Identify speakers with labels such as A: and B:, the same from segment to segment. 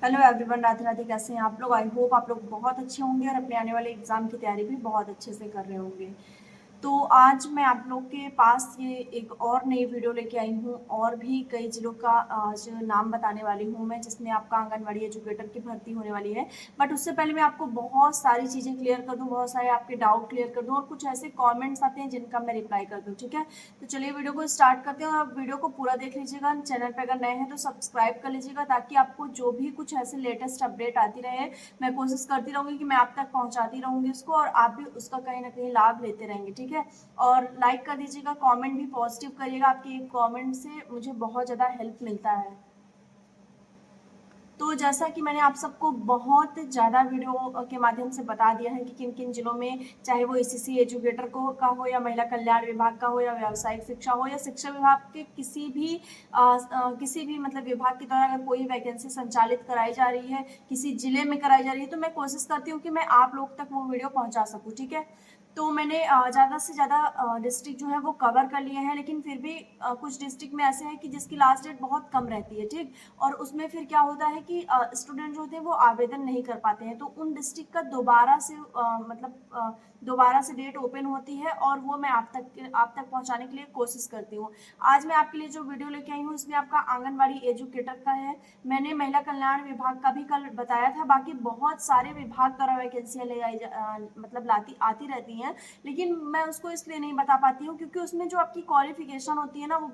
A: Hello everyone, Radhe Radhe. कैसे हैं आप लोग? आई होप आप लोग बहुत अच्छे होंगे और अपने आने वाले एग्ज़ाम की तैयारी भी बहुत अच्छे से कर रहे होंगे। तो आज मैं आप लोग के पास ये एक और नई वीडियो लेके आई हूँ और भी कई ज़िलों का आज नाम बताने वाली हूँ मैं, जिसमें आपका आंगनवाड़ी एजुकेटर की भर्ती होने वाली है। बट उससे पहले मैं आपको बहुत सारी चीज़ें क्लियर कर दूँ, बहुत सारे आपके डाउट क्लियर कर दूँ और कुछ ऐसे कमेंट्स आते हैं जिनका मैं रिप्लाई कर दूँ। ठीक है, तो चलिए वीडियो को स्टार्ट करते हैं और आप वीडियो को पूरा देख लीजिएगा। चैनल पर अगर नए हैं तो सब्सक्राइब कर लीजिएगा, ताकि आपको जो भी कुछ ऐसे लेटेस्ट अपडेट आती रहे, मैं कोशिश करती रहूँगी कि मैं आप तक पहुँचाती रहूँगी उसको, और आप भी उसका कहीं ना कहीं लाभ लेते रहेंगे। ठीक है, और लाइक कर दीजिएगा, कमेंट भी पॉजिटिव करिएगा। आपके एक कमेंट से मुझे बहुत ज़्यादा हेल्प मिलता है। तो जैसा कि मैंने आप सबको बहुत ज़्यादा वीडियो के माध्यम से बता दिया है कि किन किन जिलों में, चाहे वो ईसीसी एजुकेटर को का हो या महिला कल्याण विभाग का हो या व्यावसायिक शिक्षा हो या शिक्षा विभाग के किसी भी मतलब विभाग के द्वारा अगर कोई वैकेंसी संचालित कराई जा रही है, किसी जिले में कराई जा रही है, तो मैं कोशिश करती हूँ कि मैं आप लोग तक वो वीडियो पहुँचा सकूँ। ठीक है, तो मैंने ज़्यादा से ज़्यादा डिस्ट्रिक्ट जो है वो कवर कर लिए हैं, लेकिन फिर भी कुछ डिस्ट्रिक्ट में ऐसे हैं कि जिसकी लास्ट डेट बहुत कम रहती है। ठीक, और उसमें फिर क्या होता है कि स्टूडेंट जो होते हैं वो आवेदन नहीं कर पाते हैं, तो उन डिस्ट्रिक्ट का दोबारा से डेट ओपन होती है और वो मैं आप तक पहुंचाने के लिए कोशिश करती हूँ। आज मैं आपके लिए जो वीडियो लेके आई हूँ इसमें आपका आंगनबाड़ी एजुकेटर का है। मैंने महिला कल्याण विभाग का भी कल बताया था। बाकी बहुत सारे विभाग द्वारा वैकेंसियाँ मतलब लाती आती रहती हैं, लेकिन मैं उसको इसलिए नहीं बता पाती हूँ क्योंकि उसमें जो आपकी क्वालिफिकेशन होती है ना, वो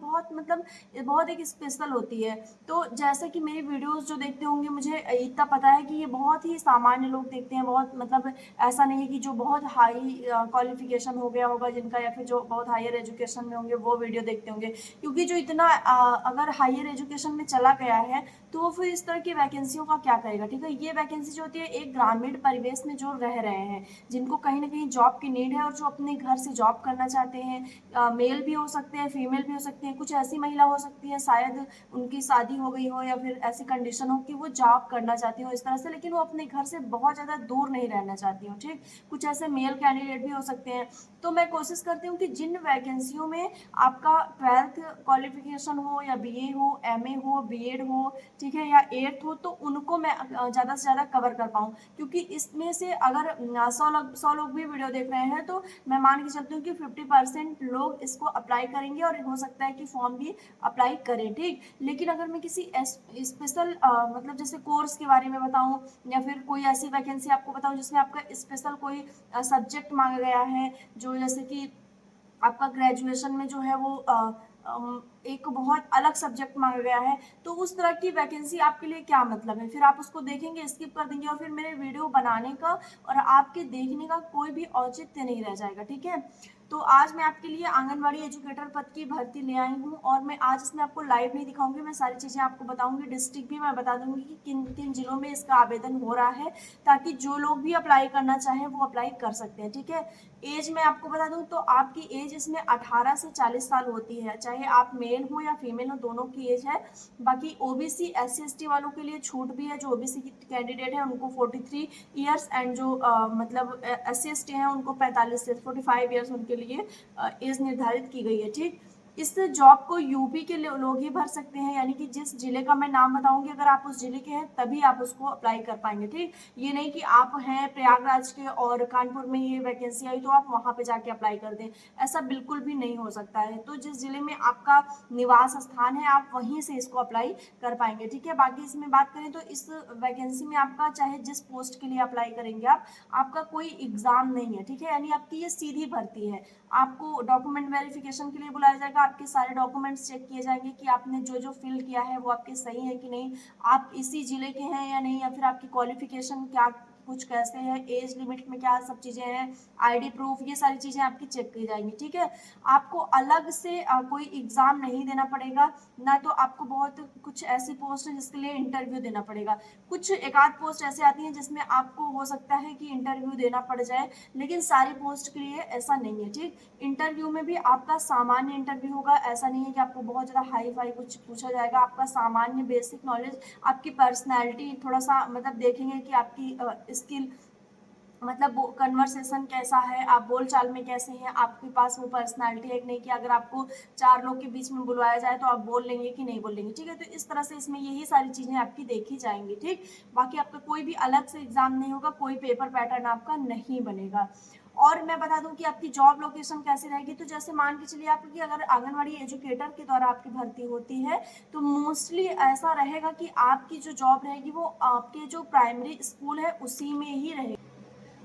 A: बहुत एक स्पेशल होती है। तो जैसे कि मेरी वीडियोस जो देखते होंगे, मुझे इतना पता है कि ये बहुत ही सामान्य लोग देखते हैं। बहुत मतलब ऐसा नहीं है कि जो बहुत हाई क्वालिफिकेशन हो गया होगा जिनका, या फिर जो बहुत हायर एजुकेशन में होंगे वो वीडियो देखते होंगे। क्योंकि जो इतना अगर हायर एजुकेशन में चला गया है तो वो फिर इस तरह की वैकेंसियों का क्या करेगा। ठीक है, ये वैकेंसी जो होती है एक ग्रामीण परिवेश में जो रह रहे हैं, जिनको कहीं ना कहीं जॉब की नीड है और जो अपने घर से जॉब करना चाहते हैं। मेल भी हो सकते हैं, फीमेल भी हो सकते हैं, कुछ ऐसी महिला हो सकती है शायद उनकी शादी हो गई हो या फिर ऐसी कंडीशन हो कि वो जॉब करना चाहती हो इस तरह से, लेकिन वो अपने घर से बहुत ज़्यादा दूर नहीं रहना चाहती हो। ठीक, कुछ ऐसे मेल कैंडिडेट भी हो सकते हैं। तो मैं कोशिश करती हूँ कि जिन वैकेंसियों में आपका 12th क्वालिफिकेशन हो या बीए हो, एमए हो, बीएड हो, ठीक है, या 8th हो, तो उनको मैं ज़्यादा से ज़्यादा कवर कर पाऊँ। क्योंकि इसमें से अगर 100 लोग भी वीडियो देख रहे हैं तो मैं मान के चलती हूँ कि 50% लोग इसको अप्लाई करेंगे और हो सकता है कि फॉर्म भी अप्लाई करें। ठीक, लेकिन अगर मैं किसी स्पेशल मतलब जैसे कोर्स के बारे में बताऊं, या फिर कोई ऐसी वैकेंसी आपको बताऊं जिसमें आपका स्पेशल कोई सब्जेक्ट मांगा गया है, जो जैसे कि आपका ग्रेजुएशन में जो है वो एक बहुत अलग सब्जेक्ट मांगा गया है, तो उस तरह की वैकेंसी आपके लिए क्या मतलब है? फिर आप उसको देखेंगे, स्किप कर देंगे और फिर मेरे वीडियो बनाने का और आपके देखने का कोई भी औचित्य नहीं रह जाएगा। ठीक है, तो आज मैं आपके लिए आंगनवाड़ी एजुकेटर पद की भर्ती ले आई हूँ और मैं आज इसमें आपको लाइव नहीं दिखाऊंगी, मैं सारी चीज़ें आपको बताऊंगी। डिस्ट्रिक्ट भी मैं बता दूंगी कि किन किन जिलों में इसका आवेदन हो रहा है, ताकि जो लोग भी अप्लाई करना चाहें वो अप्लाई कर सकते हैं। ठीक है, एज मैं आपको बता दूं तो आपकी एज इसमें 18 से 40 साल होती है, चाहे आप मेल हो या फीमेल हो, दोनों की एज है। बाकी ओबीसी SC ST वालों के लिए छूट भी है। जो ओबीसी कैंडिडेट है उनको 43 ईयर्स, एंड जो मतलब SC ST हैं उनको 45 से 45 ईयर्स उनके लिए एज निर्धारित की गई है। ठीक, इस जॉब को यूपी के लोग ही भर सकते हैं, यानी कि जिस जिले का मैं नाम बताऊंगी अगर आप उस जिले के हैं तभी आप उसको अप्लाई कर पाएंगे। ठीक, ये नहीं कि आप हैं प्रयागराज के और कानपुर में ये वैकेंसी आई तो आप वहां पे जाके अप्लाई कर दें, ऐसा बिल्कुल भी नहीं हो सकता है। तो जिस जिले में आपका निवास स्थान है आप वहीं से इसको अप्लाई कर पाएंगे। ठीक है, बाकी इसमें बात करें तो इस वैकेंसी में आपका चाहे जिस पोस्ट के लिए अप्लाई करेंगे आप, आपका कोई एग्जाम नहीं है। ठीक है, यानी आपकी ये सीधी भर्ती है। आपको डॉक्यूमेंट वेरिफिकेशन के लिए बुलाया जाएगा, आपके सारे डॉक्यूमेंट्स चेक किए जाएंगे कि आपने जो जो फिल किया है वो आपके सही है कि नहीं, आप इसी जिले के हैं या नहीं, या फिर आपकी क्वालिफिकेशन क्या कुछ कैसे है, एज लिमिट में क्या सब चीज़ें हैं, आईडी प्रूफ, ये सारी चीज़ें आपकी चेक की जाएंगी। ठीक है, आपको अलग से कोई एग्ज़ाम नहीं देना पड़ेगा ना। तो आपको बहुत कुछ ऐसी पोस्ट है जिसके लिए इंटरव्यू देना पड़ेगा। कुछ एक आध पोस्ट ऐसे आती हैं जिसमें आपको हो सकता है कि इंटरव्यू देना पड़ जाए, लेकिन सारी पोस्ट के लिए ऐसा नहीं है। ठीक, इंटरव्यू में भी आपका सामान्य इंटरव्यू होगा, ऐसा नहीं है कि आपको बहुत ज़्यादा हाई फाई कुछ पूछा जाएगा। आपका सामान्य बेसिक नॉलेज, आपकी पर्सनैलिटी थोड़ा सा मतलब देखेंगे कि आपकी स्किल मतलब वो कन्वर्सेशन कैसा है, आप बोल चाल में कैसे हैं, आपके पास वो पर्सनालिटी है कि नहीं, कि अगर आपको 4 लोग के बीच में बुलवाया जाए तो आप बोल लेंगे कि नहीं बोल लेंगे, ठीक है। तो इस तरह से इसमें यही सारी चीज़ें आपकी देखी जाएंगी, ठीक। बाकी आपका कोई भी अलग से एग्जाम नहीं होगा, कोई पेपर पैटर्न आपका नहीं बनेगा। और मैं बता दूं कि आपकी जॉब लोकेशन कैसे रहेगी। तो जैसे मान के चलिए आपकी अगर आंगनवाड़ी एजुकेटर के द्वारा आपकी भर्ती होती है तो मोस्टली ऐसा रहेगा कि आपकी जो जॉब रहेगी वो आपके जो प्राइमरी स्कूल है उसी में ही रहेगी।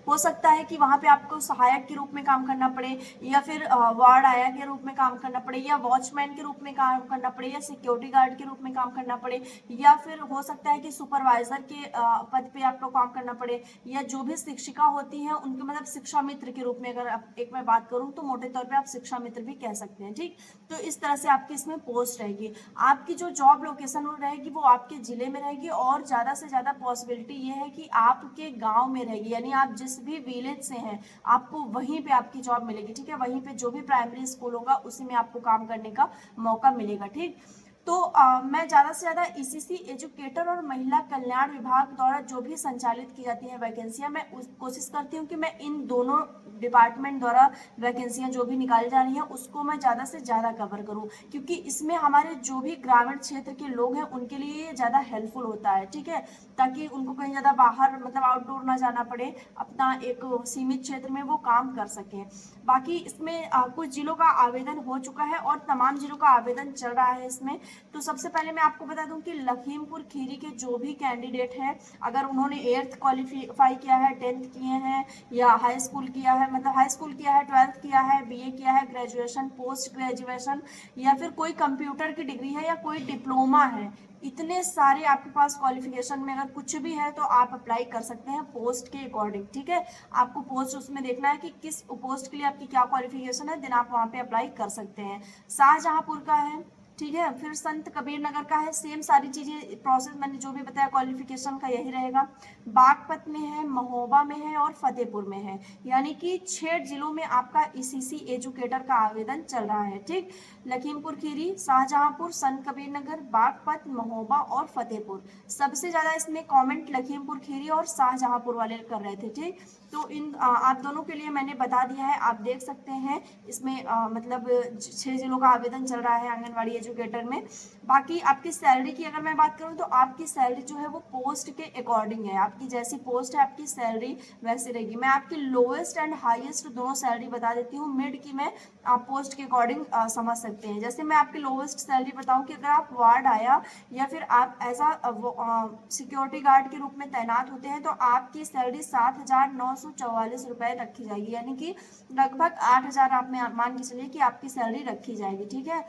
A: हो सकता है कि वहाँ पे आपको सहायक के रूप में काम करना पड़े, या फिर वार्ड आया के रूप में काम करना पड़े, या वॉचमैन के रूप में काम करना पड़े, या सिक्योरिटी गार्ड के रूप में काम करना पड़े, या फिर हो सकता है कि सुपरवाइजर के पद पे आपको काम करना पड़े, या जो भी शिक्षिका होती हैं उनके मतलब शिक्षा मित्र के रूप में अगर आप एक मैं बात करूँ तो मोटे तौर पर आप शिक्षा मित्र भी कह सकते हैं, ठीक। तो इस तरह से आपकी इसमें पोस्ट रहेगी। आपकी जो जॉब लोकेशन रहेगी वो आपके जिले में रहेगी, और ज़्यादा से ज़्यादा पॉसिबिलिटी ये है कि आपके गांव में रहेगी, यानी आप जिस भी विलेज से हैं आपको वहीं पे आपकी जॉब मिलेगी, ठीक है। वहीं पे जो भी प्राइमरी स्कूल होगा उसी में आपको काम करने का मौका मिलेगा, ठीक। तो मैं ज़्यादा से ज़्यादा ईसीसी एजुकेटर और महिला कल्याण विभाग द्वारा जो भी संचालित की जाती है वैकेंसियां, मैं कोशिश करती हूँ कि मैं इन दोनों डिपार्टमेंट द्वारा वैकेंसियां जो भी निकाली जा रही हैं उसको मैं ज़्यादा से ज़्यादा कवर करूँ, क्योंकि इसमें हमारे जो भी ग्रामीण क्षेत्र के लोग हैं उनके लिए ये ज़्यादा हेल्पफुल होता है, ठीक है। ताकि उनको कहीं ज़्यादा बाहर मतलब आउटडोर ना जाना पड़े, अपना एक सीमित क्षेत्र में वो काम कर सकें। बाकी इसमें कुछ जिलों का आवेदन हो चुका है और तमाम जिलों का आवेदन चल रहा है इसमें। तो सबसे पहले मैं आपको बता दूं कि लखीमपुर खीरी के जो भी कैंडिडेट हैं, अगर उन्होंने 8th क्वालिफाई किया है, 10th किए हैं, या हाई स्कूल किया है, मतलब हाई स्कूल किया है, 12th किया है, बीए किया है, ग्रेजुएशन, पोस्ट ग्रेजुएशन, या फिर कोई कंप्यूटर की डिग्री है, या कोई डिप्लोमा है, इतने सारे आपके पास क्वालिफिकेशन में अगर कुछ भी है तो आप अप्लाई कर सकते हैं पोस्ट के अकॉर्डिंग, ठीक है। आपको पोस्ट उसमें देखना है कि किस पोस्ट के लिए आपकी क्या क्वालिफिकेशन है, देन आप वहाँ पे अप्लाई कर सकते हैं। शाहजहांपुर का है, ठीक है, फिर संत कबीर नगर का है, सेम सारी चीजें प्रोसेस मैंने जो भी बताया क्वालिफिकेशन का यही रहेगा। बागपत में है, महोबा में है, और फतेहपुर में है, यानी कि 6 जिलों में आपका ईसीसी एजुकेटर का आवेदन चल रहा है, ठीक। लखीमपुर खीरी, शाहजहांपुर, संत कबीर नगर, बागपत, महोबा और फतेहपुर। सबसे ज्यादा इसमें कमेंट लखीमपुर खीरी और शाहजहांपुर वाले कर रहे थे, ठीक। तो इन आप दोनों के लिए मैंने बता दिया है, आप देख सकते हैं इसमें मतलब 6 जिलों का आवेदन चल रहा है आंगनवाड़ी एजुकेटर में। बाकी आपकी सैलरी की अगर मैं बात करूं तो आपकी सैलरी जो है वो पोस्ट के अकॉर्डिंग है, आपकी जैसी पोस्ट है आपकी सैलरी वैसी रहेगी। मैं आपकी लोएस्ट एंड हाईएस्ट दोनों सैलरी बता देती हूँ, मिड की मैं आप पोस्ट के अकॉर्डिंग समझ सकते हैं। जैसे मैं आपकी लोएस्ट सैलरी बताऊँ कि अगर आप वार्ड आया या फिर आप एज सिक्योरिटी गार्ड के रूप में तैनात होते हैं तो आपकी सैलरी 7,944 रुपए रखी जाएगी, यानी कि लगभग 8,000 आप में मान के चलिए कि आपकी सैलरी रखी जाएगी, ठीक है।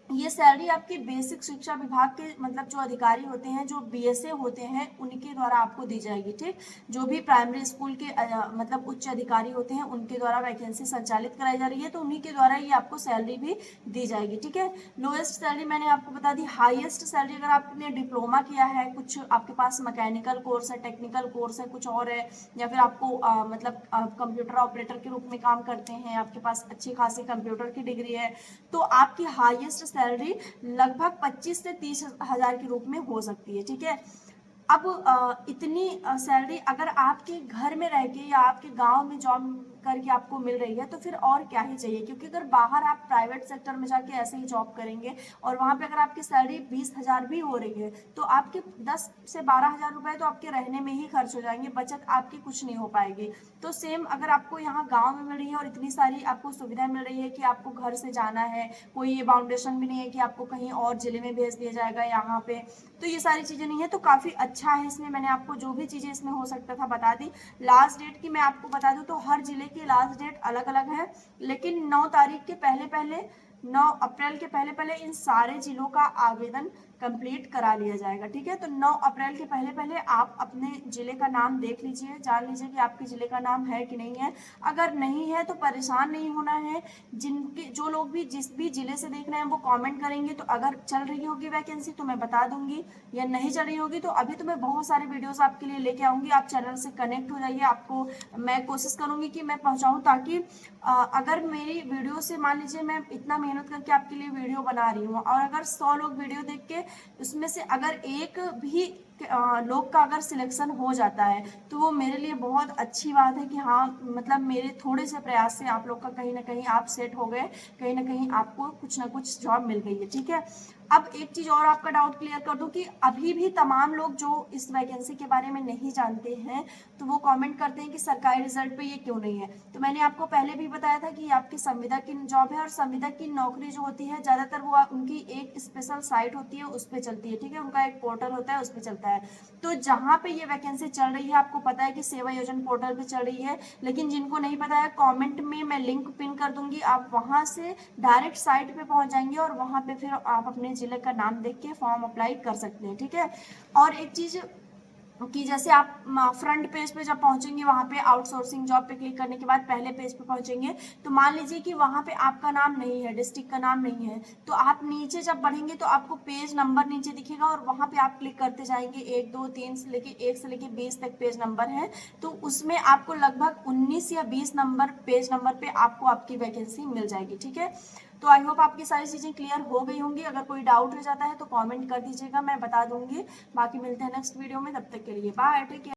A: ये सैलरी आपके बेसिक शिक्षा विभाग के मतलब जो अधिकारी होते हैं, जो बीएसए होते हैं, उनके द्वारा आपको दी जाएगी, ठीक। जो भी प्राइमरी स्कूल के मतलब उच्च अधिकारी होते हैं उनके द्वारा वैकेंसी संचालित कराई जा रही है, तो उन्हीं के द्वारा ये आपको सैलरी भी दी जाएगी, ठीक है। लोएस्ट सैलरी मैंने आपको बता दी। हाईएस्ट सैलरी अगर आपने डिप्लोमा किया है, कुछ आपके पास मैकेनिकल कोर्स है, टेक्निकल कोर्स है, कुछ और है, या फिर आपको मतलब कंप्यूटर ऑपरेटर के रूप में काम करते हैं, आपके पास अच्छी खासी कंप्यूटर की डिग्री है, तो आपकी हाईएस्ट सैलरी लगभग 25 से 30 हजार के रूप में हो सकती है, ठीक है। अब इतनी सैलरी अगर आपके घर में रह के या आपके गांव में जॉब करके आपको मिल रही है तो फिर और क्या ही चाहिए, क्योंकि अगर बाहर आप प्राइवेट सेक्टर में जाके ऐसे ही जॉब करेंगे और वहां पे अगर आपकी सैलरी 20,000 भी हो रही है तो आपके 10 से 12,000 रुपए तो आपके रहने में ही खर्च हो जाएंगे, बचत आपकी कुछ नहीं हो पाएगी। तो सेम अगर आपको यहाँ गाँव में मिल रही है और इतनी सारी आपको सुविधाएं मिल रही है कि आपको घर से जाना है, कोई ये बाउंडेशन भी नहीं है कि आपको कहीं और जिले में भेज दिया जाएगा यहाँ पे, तो ये सारी चीजें नहीं है, तो काफी अच्छा है। इसमें मैंने आपको जो भी चीजें इसमें हो सकता था बता दी। लास्ट डेट की मैं आपको बता दूं तो हर जिले की लास्ट डेट अलग अलग है, लेकिन 9 तारीख के पहले पहले 9 अप्रैल के पहले पहले इन सारे जिलों का आवेदन कंप्लीट करा लिया जाएगा, ठीक है। तो 9 अप्रैल के पहले पहले आप अपने जिले का नाम देख लीजिए, जान लीजिए कि आपके जिले का नाम है कि नहीं है। अगर नहीं है तो परेशान नहीं होना है, जिनके जो लोग भी जिस भी जिले से देख रहे हैं वो कमेंट करेंगे, तो अगर चल रही होगी वैकेंसी तो मैं बता दूंगी, या नहीं चल रही होगी तो अभी तो मैं बहुत सारे वीडियोस आपके लिए लेके आऊंगी। आप चैनल से कनेक्ट हो जाइए, आपको मैं कोशिश करूंगी कि मैं पहुंचाऊं, ताकि अगर मेरी वीडियो से मान लीजिए मैं इतना मेहनत करके आपके लिए वीडियो बना रही हूँ और अगर 100 लोग वीडियो देख के उसमें से अगर एक भी लोग का अगर सिलेक्शन हो जाता है तो वो मेरे लिए बहुत अच्छी बात है कि हाँ मतलब मेरे थोड़े से प्रयास से आप लोग का कहीं ना कहीं आप सेट हो गए, कहीं ना कहीं आपको कुछ ना कुछ जॉब मिल गई है। ठीक है, अब एक चीज़ और आपका डाउट क्लियर कर दूं कि अभी भी तमाम लोग जो इस वैकेंसी के बारे में नहीं जानते हैं तो वो कमेंट करते हैं कि सरकारी रिजल्ट पे ये क्यों नहीं है। तो मैंने आपको पहले भी बताया था कि ये आपकी संविदा की जॉब है और संविदा की नौकरी जो होती है ज़्यादातर वो उनकी एक स्पेशल साइट होती है उस पर चलती है। ठीक है, उनका एक पोर्टल होता है उस पर चलता है। तो जहाँ पे ये वैकेंसी चल रही है आपको पता है कि सेवा योजना पोर्टल पे चल रही है, लेकिन जिनको नहीं पता है कमेंट में मैं लिंक पिन कर दूंगी, आप वहाँ से डायरेक्ट साइट पे पहुँच जाएंगे और वहाँ पे फिर आप अपने जिले का नाम देख के फॉर्म अप्लाई कर सकते हैं। ठीक है, और एक चीज़ कि जैसे आप फ्रंट पेज पे जब पहुंचेंगे वहां पे आउटसोर्सिंग जॉब पे क्लिक करने के बाद पहले पेज पे पहुंचेंगे तो मान लीजिए कि वहां पे आपका नाम नहीं है, डिस्ट्रिक्ट का नाम नहीं है, तो आप नीचे जब बढ़ेंगे तो आपको पेज नंबर नीचे दिखेगा और वहां पे आप क्लिक करते जाएंगे 1 2 3 से लेके 1 से लेके 20 तक पेज नंबर है, तो उसमें आपको लगभग 19 या 20 नंबर पेज नंबर पे आपको आपकी वैकेंसी मिल जाएगी। ठीक है, तो आई होप आपकी सारी चीज़ें क्लियर हो गई होंगी। अगर कोई डाउट रह जाता है तो कमेंट कर दीजिएगा, मैं बता दूंगी। बाकी मिलते हैं नेक्स्ट वीडियो में, तब तक के लिए बाय, टेक केयर।